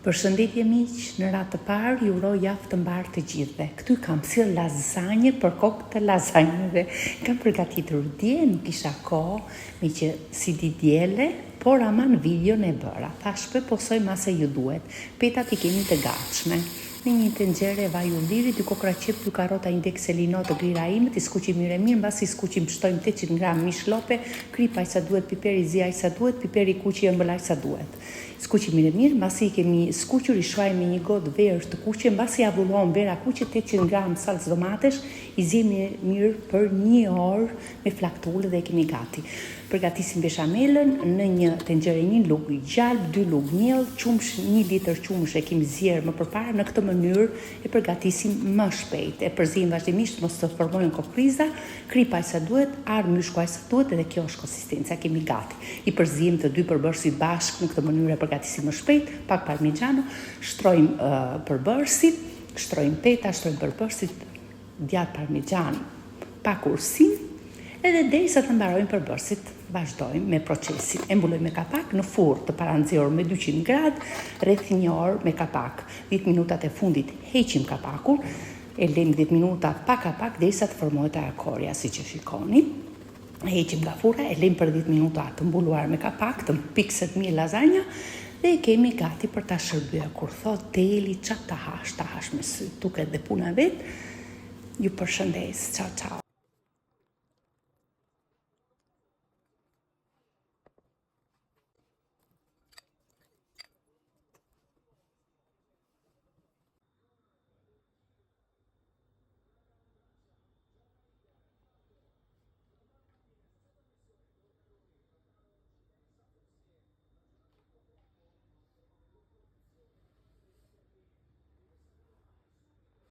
Përshëndetje miq, në radhë të parë ju uroj javë të mbarë të gjithëve. Këtu kam sjell lazanje për kokë të lazanjeve. Kam përgatitur dje, nuk kisha kohë, me që si di diele, por ama në videon e bëra. Tashpë posoj mase ju duhet. Petat i kemi të gatshme. Në një tenxhere vaj ulliri, 2 kokra qep, 2 karota indeks e lino të grira imët, i skuqim mirë, mbasi i skuqim shtojmë 800 gram mish lope, krip aq sa duhet, piperi zi aq sa duhet, piperi kuqi e ëmbël aq sa duhet. Skuqim mirë, mbasi i kemi skuqur, i shruajmë me një gotë verë të kuqe, mbasi avullohem vera kuqe, 800 gram salcë domatesh, i zjemi mirë për 1 orë me flaktullë dhe e kemi gati. Përgatisim beshamelën në një tenxhere, 1 lug gjalp, 2 lug miell, qumsh, 1 litër qumsh e kemi zjerë më përpara. Në këtë mënyrë e përgatisim më shpejt. E përzijmë vazhdimisht mos të formojnë kokriza, krip aq sa duhet, arë myshku aq sa duhet, edhe kjo është konsistenca, kemi gati. I përzijmë të 2 përbërësit bashkë, në këtë mënyrë e përgatisim më shpejt, pak parmigiano, shtrojmë përbërësit, shtrojmë peta, shtrojmë përbërësit, djatë parmigiano, pak ursim, edhe derisa të mbarojmë përbërësit, vazhdojmë me procesin. E mbulojmë me kapak në furrë të paranxuar me 200 gradë, rreth 1 orë me kapak. 10 minutat e fundit heqim kapakun, e lejmë 10 minuta pa kapak derisa të formohet akorja, siç e shikoni. Heqim nga furra, e lejmë për 10 minuta të mbuluar me kapak, të pikset mirë lazanja dhe e kemi gati për ta shërbyer. Kur thot deli çat ta hash me sy, duket dhe puna vet. Ju përshëndes. Ciao ciao.